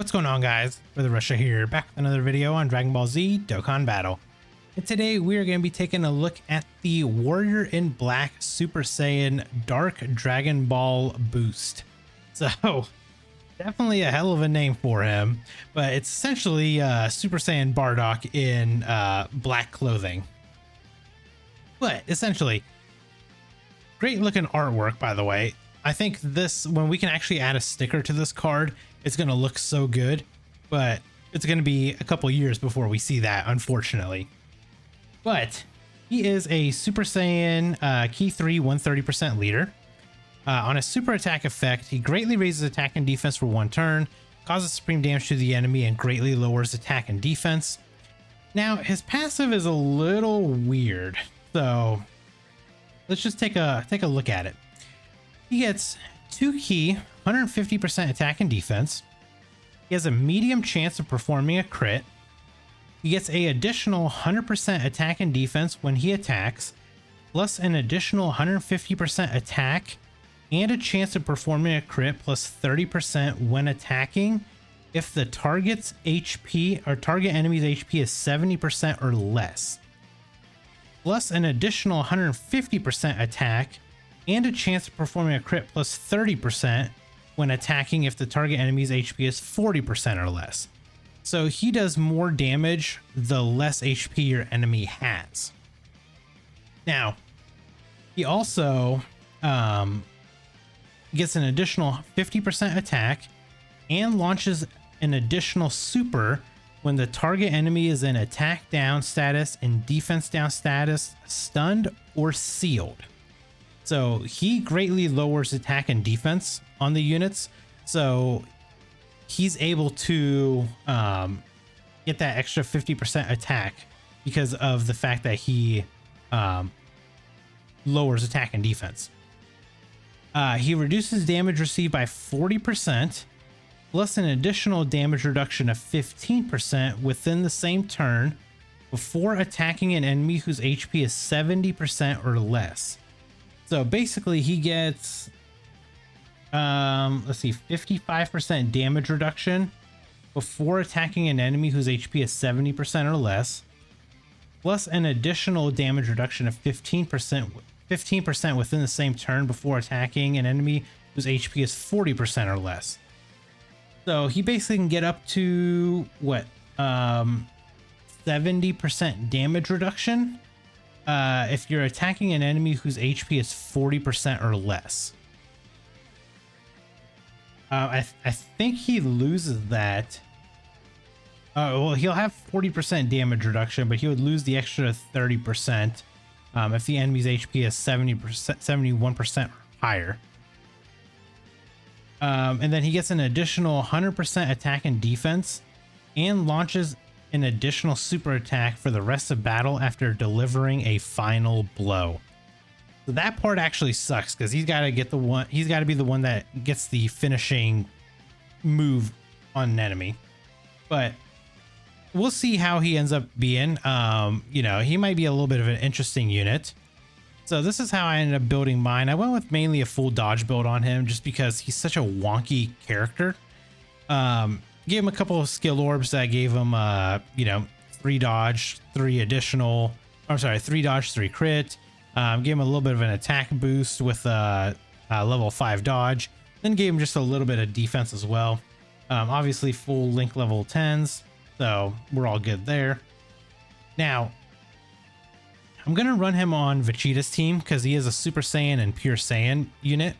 What's going on, guys? Brother Russia here, back with another video on Dragon Ball Z Dokkan Battle. And today we are going to be taking a look at the Warrior in Black Super Saiyan Dark Dragon Ball Boost. So, definitely a hell of a name for him, but it's essentially Super Saiyan Bardock in black clothing. But essentially, great looking artwork, by the way. I think this, when we can actually add a sticker to this card, it's going to look so good, but it's going to be a couple years before we see that, unfortunately. But he is a Super Saiyan Key 3 130% leader. On a super attack effect, he greatly raises attack and defense for one turn, causes supreme damage to the enemy, and greatly lowers attack and defense. Now, his passive is a little weird, so let's just take a look at it. He gets 2 key, 150% attack and defense. He has a medium chance of performing a crit. He gets an additional 100% attack and defense when he attacks, plus an additional 150% attack and a chance of performing a crit plus 30% when attacking if the target's HP or target enemy's HP is 70% or less, plus an additional 150% attack and a chance of performing a crit plus 30% when attacking if the target enemy's HP is 40% or less. So he does more damage the less HP your enemy has. Now, he also gets an additional 50% attack and launches an additional super when the target enemy is in attack down status and defense down status, stunned, or sealed. So he greatly lowers attack and defense on the units, so he's able to get that extra 50% attack because of the fact that he lowers attack and defense. He reduces damage received by 40%, plus an additional damage reduction of 15% within the same turn before attacking an enemy whose HP is 70% or less. So basically he gets, let's see, 55% damage reduction before attacking an enemy whose HP is 70% or less, plus an additional damage reduction of 15% within the same turn before attacking an enemy whose HP is 40% or less. So he basically can get up to what, 70% damage reduction if you're attacking an enemy whose HP is 40% or less. I think he loses that. Well, he'll have 40% damage reduction, but he would lose the extra 30% if the enemy's HP is 70%, 71% or higher. And then he gets an additional 100% attack and defense and launches an additional super attack for the rest of battle after delivering a final blow. So that part actually sucks because he's got to get the one, he's got to be the one that gets the finishing move on an enemy. But we'll see how he ends up being. You know, he might be a little bit of an interesting unit. So this is how I ended up building mine. I went with mainly a full dodge build on him just because he's such a wonky character. Gave him a couple of skill orbs that gave him, you know, 3 dodge, 3 additional, I'm sorry, 3 dodge, 3 crit. Gave him a little bit of an attack boost with level 5 dodge. Then gave him just a little bit of defense as well. Obviously full link level 10s. So we're all good there. Now, I'm going to run him on Vegeta's team because he is a Super Saiyan and Pure Saiyan unit.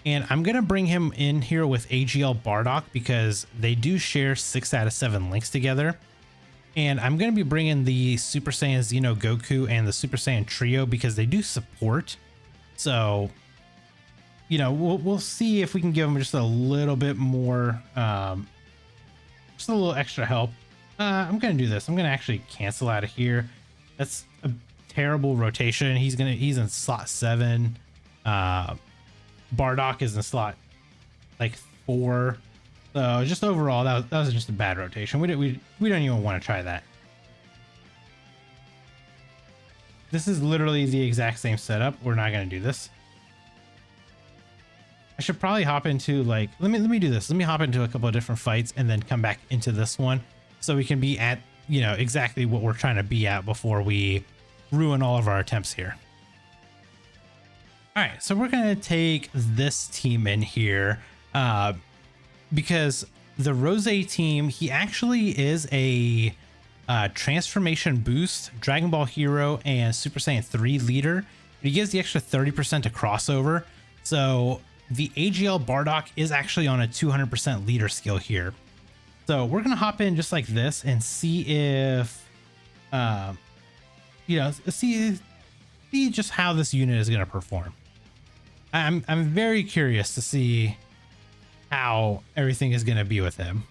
And I'm going to bring him in here with AGL Bardock because they do share 6 out of 7 links together. And I'm going to be bringing the Super Saiyan Xeno Goku and the Super Saiyan Trio because they do support. So, you know, we'll see if we can give them just a little bit more, just a little extra help. I'm going to do this. I'm going to actually cancel out of here. That's a terrible rotation. He's in slot 7. Bardock is in slot like 4. So just overall, that was just a bad rotation. We don't even want to try that. This is literally the exact same setup. We're not going to do this. I should probably hop into like, let me do this. Let me hop into a couple of different fights and then come back into this one so we can be at, you know, exactly what we're trying to be at before we ruin all of our attempts here. All right, so we're going to take this team in here because the Rose team, he actually is a transformation boost, Dragon Ball Hero, and Super Saiyan 3 leader. But he gives the extra 30% to crossover. So the AGL Bardock is actually on a 200% leader skill here. So we're going to hop in just like this and see if, you know, see just how this unit is going to perform. I'm very curious to see how everything is going to be with him.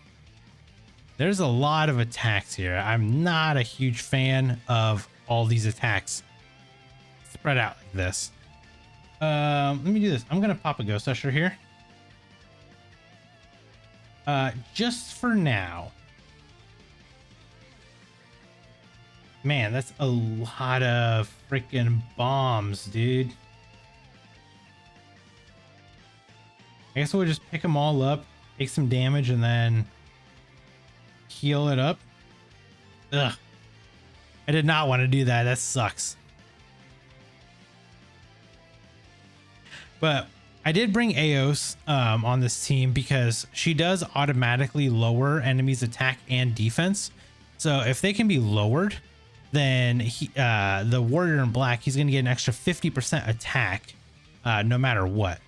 There's a lot of attacks here. I'm not a huge fan of all these attacks spread out like this. Let me do this. I'm going to pop a Ghost Usher here. Just for now. Man, that's a lot of freaking bombs, dude. I guess we'll just pick them all up, take some damage, and then heal it up. Ugh. I did not want to do that. That sucks. But I did bring Eos on this team because she does automatically lower enemies' attack and defense. So if they can be lowered, then the warrior in black, he's going to get an extra 50% attack no matter what.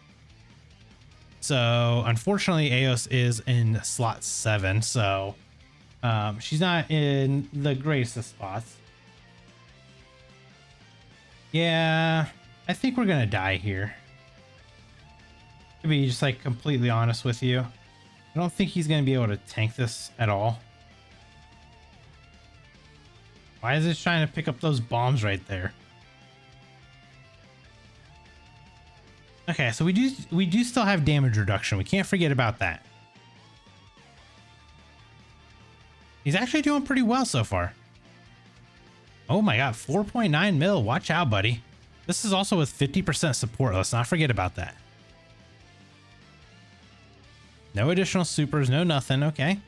So unfortunately, Eos is in slot 7, so she's not in the greatest of spots. Yeah, I think we're gonna die here. To be just like completely honest with you, I don't think he's gonna be able to tank this at all. Why is it trying to pick up those bombs right there? Okay, so we do still have damage reduction. We can't forget about that. He's actually doing pretty well so far. Oh my god, 4.9 mil. Watch out, buddy. This is also with 50% support. Let's not forget about that. No additional supers, no nothing. Okay.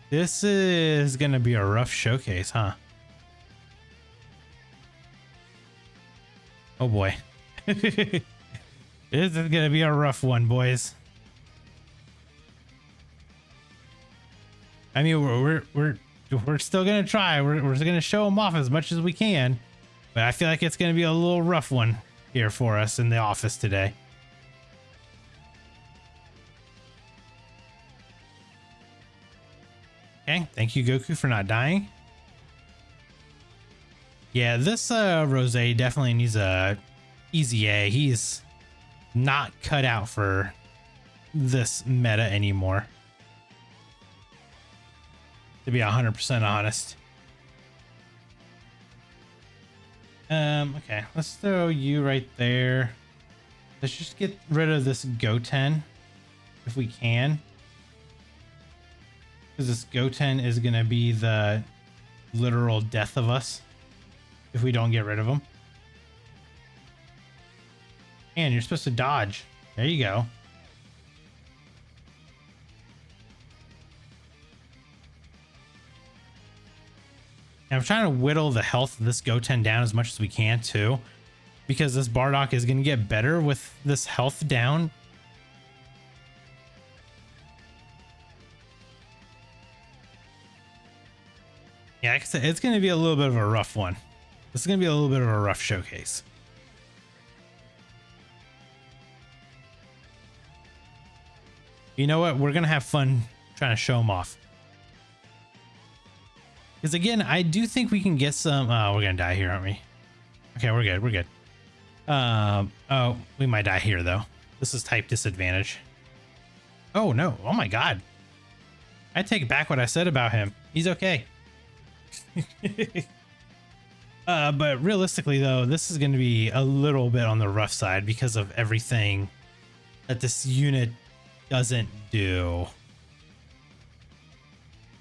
This is going to be a rough showcase, huh? Oh boy. This is gonna be a rough one, boys. I mean, we're still gonna try. We're gonna show them off as much as we can, but I feel like it's gonna be a little rough one here for us in the office today. Okay, thank you, Goku, for not dying. Yeah, this Rose definitely needs a easy A. He's not cut out for this meta anymore, to be 100% honest. Okay, let's throw you right there. Let's just get rid of this Goten if we can, because this Goten is gonna be the literal death of us if we don't get rid of him. And you're supposed to dodge. There you go. And I'm trying to whittle the health of this Goten down as much as we can too, because this Bardock is going to get better with this health down. Yeah, like I said, it's going to be a little bit of a rough one. This is going to be a little bit of a rough showcase. You know what? We're going to have fun trying to show them off. Because again, I do think we can get some... Oh, we're going to die here, aren't we? Okay, we're good. We're good. Oh, we might die here, though. This is type disadvantage. Oh, no. Oh, my God. I take back what I said about him. He's okay. But realistically, though, this is going to be a little bit on the rough side because of everything that this unit doesn't do.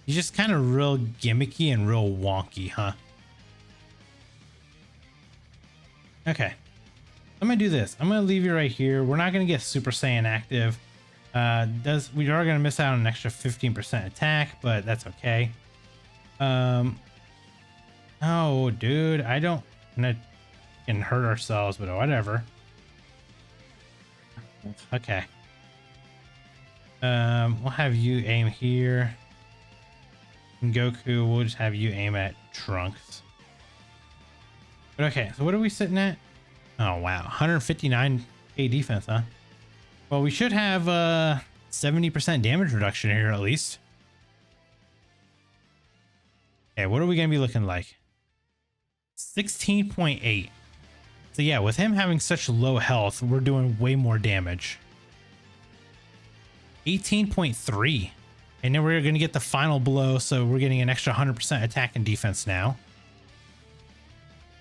He's just kind of real gimmicky and real wonky, huh? Okay. I'm gonna do this. I'm gonna leave you right here. We're not gonna get Super Saiyan active. We are gonna miss out on an extra 15% attack, but that's okay. Oh, dude, I don't wanna can hurt ourselves, but whatever. Okay. We'll have you aim here. And Goku, we'll just have you aim at Trunks. But okay, so what are we sitting at? Oh wow, 159k defense, huh? Well, we should have 70% damage reduction here at least. Okay, what are we gonna be looking like? 16.8. So yeah, with him having such low health, we're doing way more damage. 18.3. And then we're gonna get the final blow, so we're getting an extra 100% attack and defense now.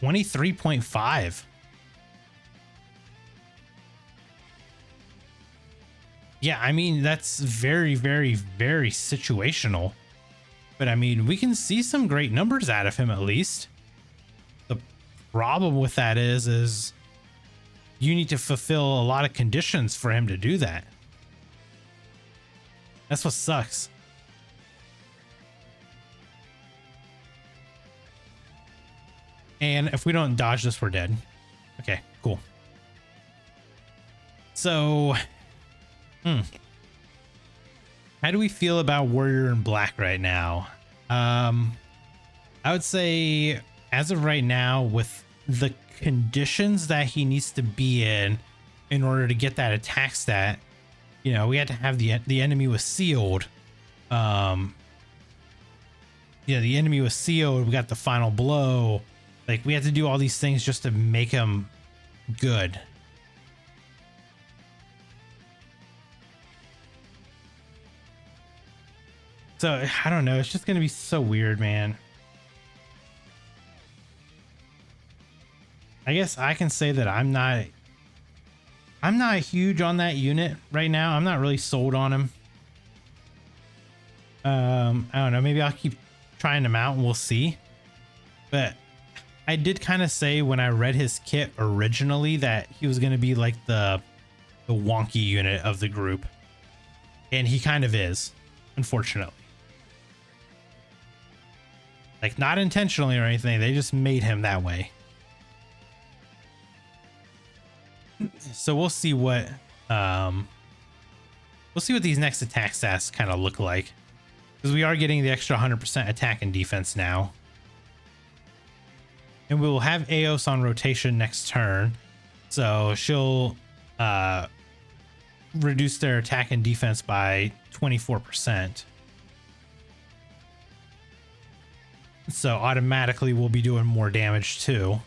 23.5. Yeah, I mean, that's very, very, very situational. But I mean, we can see some great numbers out of him at least. The problem with that is you need to fulfill a lot of conditions for him to do that. That's what sucks. And if we don't dodge this, we're dead. Okay, cool. So, how do we feel about Warrior in Black right now? I would say as of right now, with the conditions that he needs to be in order to get that attack stat, you know, we had to have the enemy was sealed. Yeah, the enemy was sealed. We got the final blow. Like, we had to do all these things just to make him good. So, I don't know. It's just going to be so weird, man. I guess I can say that I'm not huge on that unit right now. I'm not really sold on him. I don't know. Maybe I'll keep trying him out and we'll see. But I did kind of say when I read his kit originally that he was going to be like the wonky unit of the group. And he kind of is, unfortunately. Like, not intentionally or anything. They just made him that way. So we'll see what these next attack stats kind of look like, because we are getting the extra 100% attack and defense now, and we will have Eos on rotation next turn, so she'll reduce their attack and defense by 24%. So automatically we'll be doing more damage too.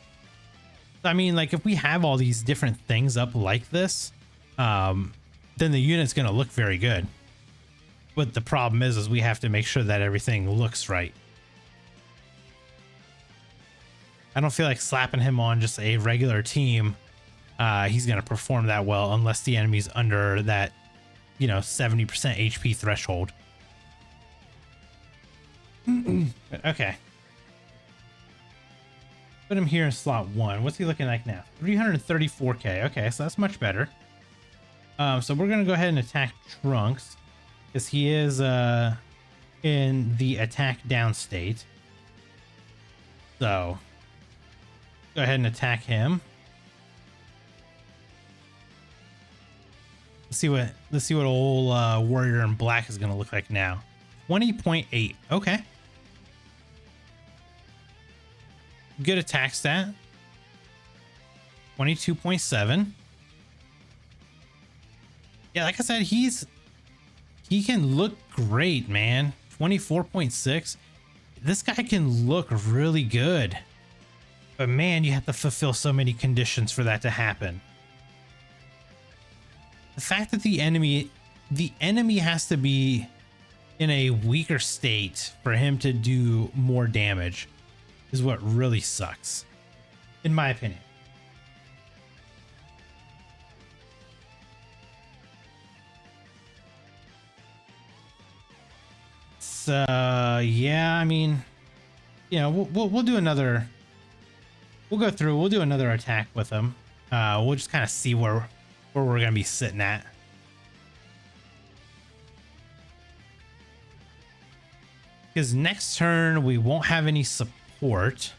I mean, like, if we have all these different things up like this, then the unit's going to look very good. But the problem is we have to make sure that everything looks right. I don't feel like slapping him on just a regular team. He's going to perform that well unless the enemy's under that, you know, 70% HP threshold. Okay. Put him here in slot 1. What's he looking like now? 334k. Okay, so that's much better. So we're gonna go ahead and attack Trunks, because he is in the attack down state. So go ahead and attack him. Let's see what old Warrior in Black is gonna look like now. 20.8. Okay. Good attack stat. 22.7. Yeah, like I said, he can look great, man. 24.6. This guy can look really good. But man, you have to fulfill so many conditions for that to happen. The fact that the enemy has to be in a weaker state for him to do more damage is what really sucks, in my opinion. So yeah, I mean, you know, we'll do another. We'll go through. We'll do another attack with him. We'll just kind of see where we're gonna be sitting at. Because next turn we won't have any support.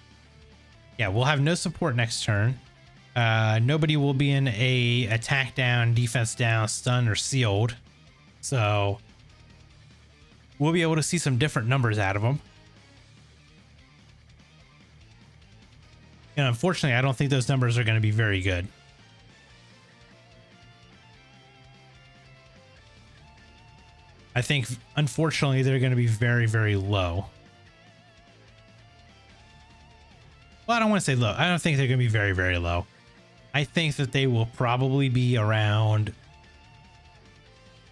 Yeah, we'll have no support next turn. Nobody will be in a attack down, defense down, stun, or sealed. So we'll be able to see some different numbers out of them. And unfortunately, I don't think those numbers are going to be very good. I think, unfortunately, they're going to be very, very low. Well, I don't want to say low. I don't think they're going to be very, very low. I think that they will probably be around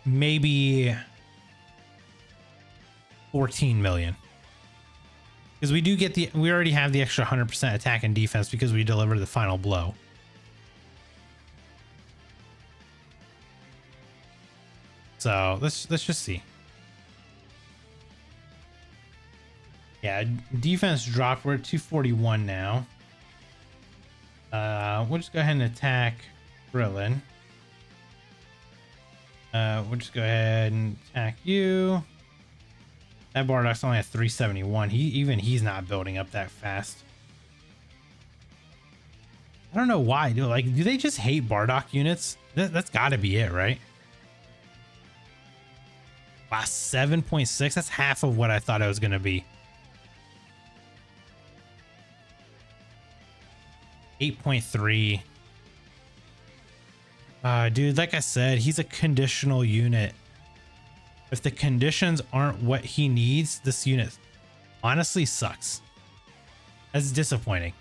maybe 14 million. Because we already have the extra 100% attack and defense because we delivered the final blow. So let's just see. Yeah, defense dropped. We're at 241 now. We'll just go ahead and attack Krillin. We'll just go ahead and attack you. That Bardock's only at 371. He's not building up that fast. I don't know why. Do they just hate Bardock units? That's got to be it, right? Wow, 7.6. That's half of what I thought it was going to be. 8.3. Dude, like I said, he's a conditional unit. If the conditions aren't what he needs, this unit honestly sucks. That's disappointing.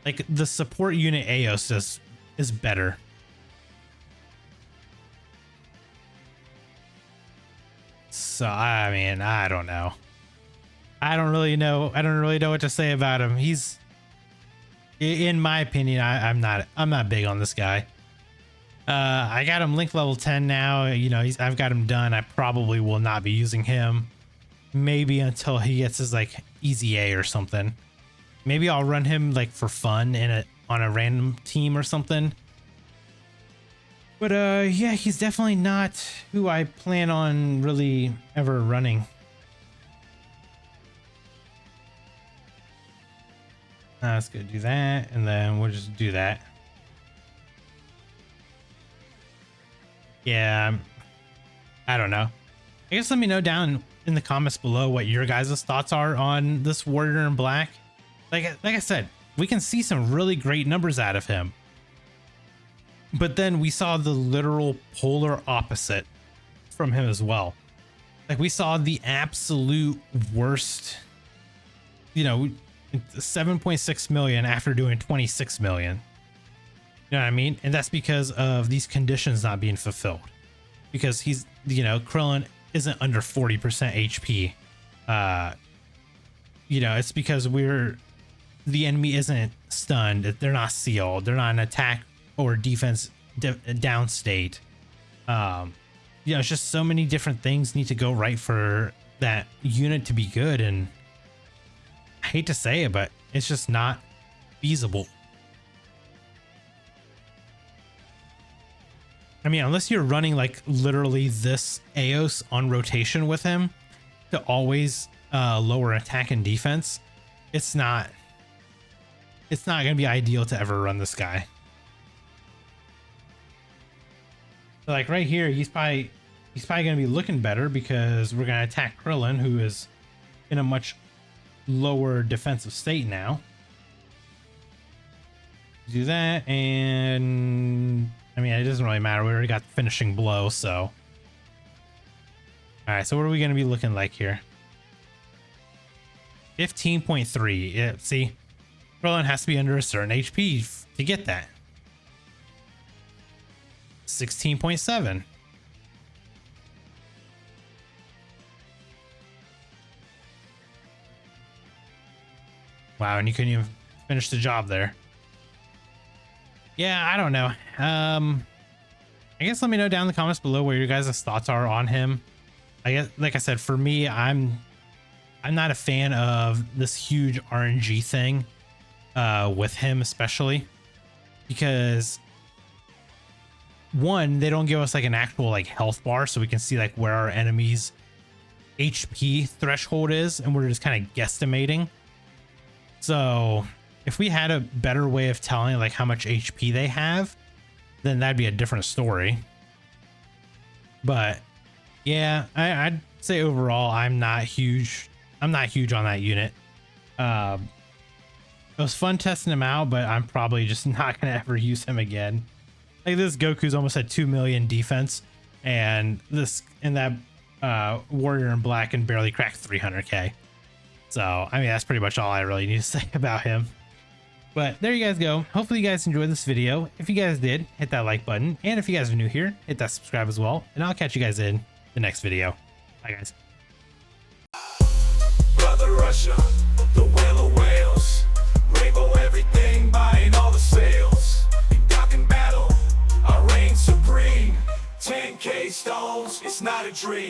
Like, the support unit Aeos is better. So, I mean, I don't know. I don't really know what to say about him. He's, in my opinion, I'm not big on this guy. I got him link level 10 now. You know, I've got him done. I probably will not be using him. Maybe until he gets his like easy A or something. Maybe I'll run him like for fun on a random team or something. But yeah, he's definitely not who I plan on really ever running. Let's go do that, and then we'll just do that. Yeah, I don't know. I guess let me know down in the comments below what your guys' thoughts are on this Warrior in Black. Like I said, we can see some really great numbers out of him. But then we saw the literal polar opposite from him as well. Like, we saw the absolute worst, you know, 7.6 million after doing 26 million. You know what I mean? And that's because of these conditions not being fulfilled. Because he's, you know, Krillin isn't under 40% HP. You know, it's because the enemy isn't stunned. They're not sealed. They're not in attack or defense down state. You know, it's just so many different things need to go right for that unit to be good. And I hate to say it, but it's just not feasible. I mean, unless you're running like literally this Aeos on rotation with him to always lower attack and defense, it's not going to be ideal to ever run this guy. So like right here, he's probably going to be looking better because we're going to attack Krillin, who is in a much lower defensive state now. Do that, and I mean, it doesn't really matter. We already got the finishing blow, so. All right, so what are we going to be looking like here? 15.3. Yeah, see? Krillin has to be under a certain HP to get that. 16.7. Wow, and you couldn't even finish the job there. Yeah, I don't know. I guess let me know down in the comments below what your guys' thoughts are on him. I guess, like I said, for me, I'm not a fan of this huge RNG thing with him, especially. because one, they don't give us like an actual like health bar, so we can see like where our enemies HP threshold is, and we're just kind of guesstimating. So if we had a better way of telling like how much HP they have, then that'd be a different story. But yeah, I'd say overall I'm not huge on that unit. It was fun testing him out, but I'm probably just not gonna ever use him again. Like this Goku's almost at 2 million defense, and that warrior in black can barely crack 300k. So I mean, that's pretty much all I really need to say about him. But there you guys go. Hopefully you guys enjoyed this video. If you guys did, hit that like button, and if you guys are new here, hit that subscribe as well, and I'll catch you guys in the next video. Bye guys. Brother Russia, the whale of whales, rainbow everything, buying all the sales. In Dokkan battle, I reign supreme. 10k stones, it's not a dream.